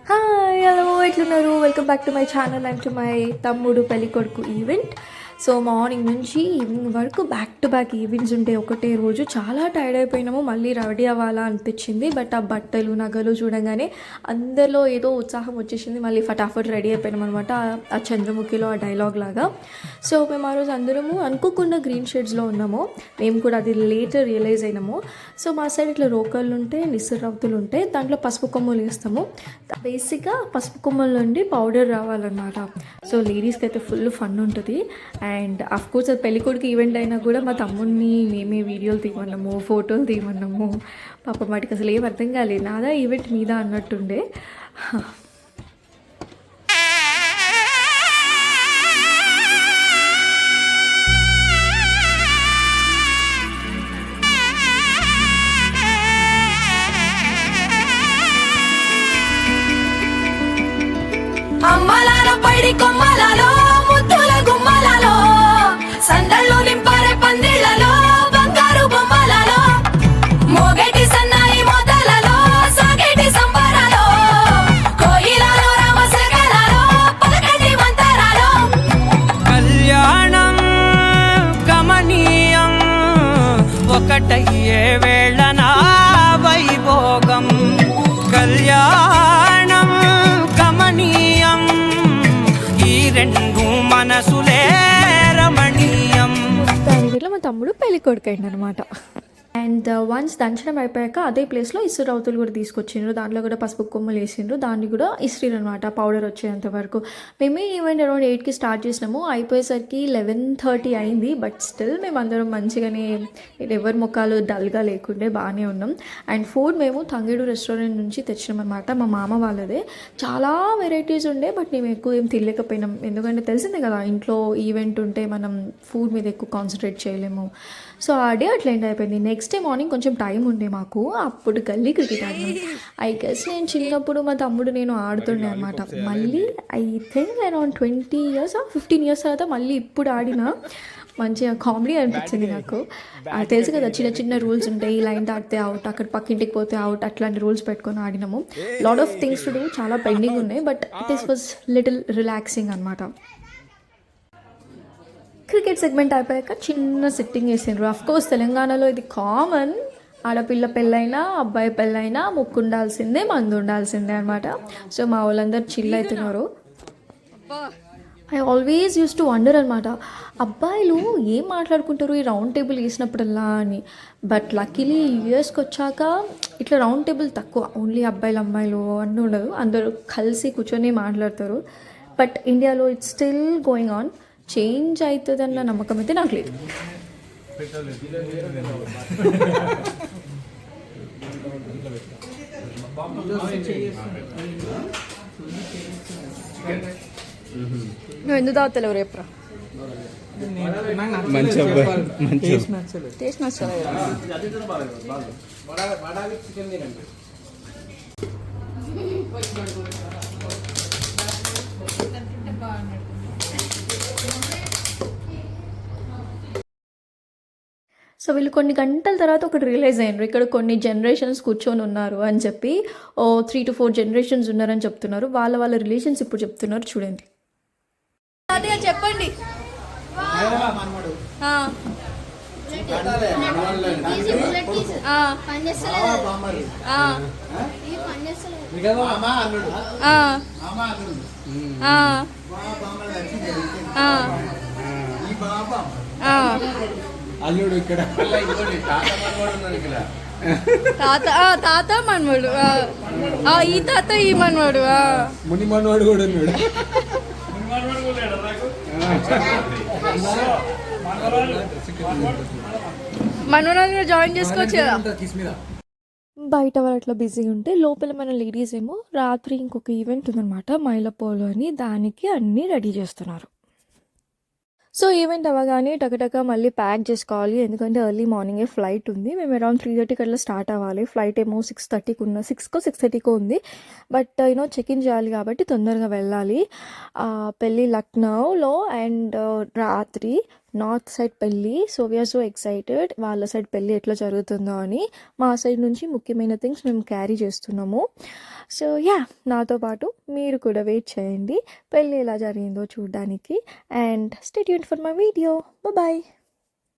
Hi hello ఎట్లున్నారు? Welcome back to my channel and to my తమ్ముడు పెళ్ళికొడుకు event. So morning నుంచి evening వరకు బ్యాక్ టు బ్యాక్ ఈవెంట్స్ ఉంటే ఒకటే రోజు చాలా టైర్డ్ అయిపోయినాము. మళ్ళీ రెడీ అవ్వాలా అనిపించింది. బట్ ఆ బట్టలు నగలు చూడగానే అందరిలో ఏదో ఉత్సాహం వచ్చేసింది. మళ్ళీ ఫటాఫట్ రెడీ అయిపోయినాం అనమాట. ఆ చంద్రముఖిలో ఆ డైలాగ్ లాగా. సో మేము ఆ రోజు అందరము అనుకోకుండా గ్రీన్ షేడ్స్లో ఉన్నాము. మేము కూడా అది లేటర్ రియలైజ్ అయినాము. సో మా సైడ్ ఇట్లా రోకళ్ళు ఉంటాయి, నిస్సరవుతులు ఉంటాయి, దాంట్లో పసుపు కొమ్ములు వేస్తాము. బేసిక్గా పసుపు కొమ్మల నుండి పౌడర్ రావాలన్నమాట. సో లేడీస్కి అయితే ఫుల్ ఫన్ ఉంటుంది. అండ్ అఫ్కోర్స్ అది పెళ్ళికొడుకు ఈవెంట్ అయినా కూడా మా తమ్ముడిని మేమే వీడియోలు తీయమన్నాము, ఫోటోలు తీయమన్నాము. పాపం వాటికి అసలు ఏం అర్థం కాలేదు, నాదా ఈవెంట్ మీద అన్నట్టుండే. అమ్మలాలో పైడి కొమ్మలలో ముద్దుల గుమ్మలలో సందళ్ళు నింపారే పందిళ్లలో బంగారు బొమ్మలలో మోగేటి సన్నాయి మోతలలో సాగేటి సంబరాలో కోయిలలో రామశకలలో పలకటి మంతరాలో కళ్యాణం గమనీయం ఒకటయ్యే వేళ నా వైభోగం కళ్యాణం గమనీయం ఈ రెండు మనసులే రమణీయం. దాని మా తమ్ముడు పెళ్ళికొడుకు అయింది అనమాట. అండ్ వన్స్ దంచడం అయిపోయాక అదే ప్లేస్లో ఇసురవుతులు కూడా తీసుకొచ్చిండ్రు. దాంట్లో కూడా పసుపు కొమ్మలు వేసిండ్రు. దాన్ని కూడా ఇస్త్రీలు అనమాట, పౌడర్ వచ్చేంత వరకు. మేమే ఈవెంట్ అరౌండ్ 8కి స్టార్ట్ చేసినాము. అయిపోయేసరికి 11:30 అయింది. బట్ స్టిల్ మేము అందరం మంచిగానే, ఎవరి ముఖాలు డల్గా లేకుండే బాగానే ఉన్నాం. అండ్ ఫుడ్ మేము తంగేడు రెస్టారెంట్ నుంచి తెచ్చినాం అనమాట, మా మామ వాళ్ళదే. చాలా వెరైటీస్ ఉండే, బట్ మేము ఎక్కువ ఏం తినలేకపోయినాం. ఎందుకంటే తెలిసిందే కదా, ఇంట్లో ఈవెంట్ ఉంటే మనం ఫుడ్ మీద ఎక్కువ కాన్సన్ట్రేట్ చేయలేము. సో ఆ డే అట్లా ఎండ్ అయిపోయింది. నెక్స్ట్ డే మార్నింగ్ కొంచెం టైం ఉండే మాకు, అప్పుడు గల్లీ క్రికెట్ ఆడినాం. ఐ గెస్ నేను చిన్నప్పుడు మా తమ్ముడు నేను ఆడుతుండే అనమాట. మళ్ళీ I think around 20 years 15 years తర్వాత మళ్ళీ ఇప్పుడు ఆడినా. మంచిగా కామెడీ అనిపించింది నాకు. తెలుసు కదా, చిన్న చిన్న రూల్స్ ఉంటాయి. ఈ లైన్ దాటితే అవుట్, అక్కడ పక్కింటికి పోతే అవుట్, అట్లాంటి రూల్స్ పెట్టుకొని ఆడినాము. Lot of things to do, చాలా పెండింగ్ ఉన్నాయి. But this was little relaxing అనమాట. క్రికెట్ సెగ్మెంట్ అయిపోయాక చిన్న సిట్టింగ్ వేసిండ్రు. అఫ్కోర్స్ తెలంగాణలో ఇది కామన్. ఆడపిల్ల పెళ్ళైనా అబ్బాయి పెళ్ళైనా ముక్కు ఉండాల్సిందే, మందు ఉండాల్సిందే అనమాట. సో మా వాళ్ళందరూ చిల్ అవుతున్నారు. I always use to wonder అనమాట, అబ్బాయిలు ఏం మాట్లాడుకుంటారు ఈ రౌండ్ టేబుల్ వేసినప్పుడల్లా అని. బట్ లక్కీలీ యూఎస్కి వచ్చాక ఇట్లా రౌండ్ టేబుల్ తక్కువ, ఓన్లీ అబ్బాయిలు అమ్మాయిలు అన్నీ ఉండదు, అందరూ కలిసి కూర్చొని మాట్లాడతారు. బట్ ఇండియాలో it's still going on. Change అవుతుందన్న నమ్మకం అయితే నాకు లేదు. నువ్వు ఎందుకు తాగుతలేవు రేపురా? టేస్ట్ నచ్చలేదు. సో వీళ్ళు కొన్ని గంటల తర్వాత ఒకటి రియలైజ్ అయ్యారు, ఇక్కడ కొన్ని జనరేషన్స్ కూర్చొని ఉన్నారు అని చెప్పి. 3 to 4 generations ఉన్నారని చెప్తున్నారు. వాళ్ళ రిలేషన్స్ ఇప్పుడు చెప్తున్నారు, చూడండి. అదే చెప్పండి. అల్లుడు ఇక్కడ తాత మనవాడు, ఈ తాత ఈ మనవాడు, ముని మనవాడు కూడా ఉన్నాడు. మనవాడు జాయిన్ చేసుకోవచ్చు కదా. బయట వాళ్ళు అట్లా బిజీ ఉంటే లోపల మన లేడీస్ ఏమో రాత్రి ఇంకొక ఈవెంట్ ఉందన్నమాట, మైలపోలో అని, దానికి అన్నీ రెడీ చేస్తున్నారు. సో ఈవెంట్ అవ్వగానే టకటక మళ్ళీ ప్యాక్ చేసుకోవాలి, ఎందుకంటే ఎర్లీ మార్నింగే ఫ్లైట్ ఉంది. మేము అరౌండ్ 3:30 అట్లా స్టార్ట్ అవ్వాలి. ఫ్లైట్ ఏమో 6:30కో ఉంది. బట్ చెక్ ఇన్ చేయాలి కాబట్టి తొందరగా వెళ్ళాలి. పెళ్ళి లక్నోలో. అండ్ రాత్రి నార్త్ సైడ్ పెళ్ళి. సో వీఆర్ సో ఎక్సైటెడ్ వాళ్ళ సైడ్ పెళ్ళి ఎట్లా జరుగుతుందో అని. మా సైడ్ నుంచి ముఖ్యమైన థింగ్స్ మేము క్యారీ చేస్తున్నాము. సో యా, నాతో పాటు మీరు కూడా వెయిట్ చేయండి పెళ్ళి ఎలా జరిగిందో చూడడానికి. And stay tuned for my video. Bye.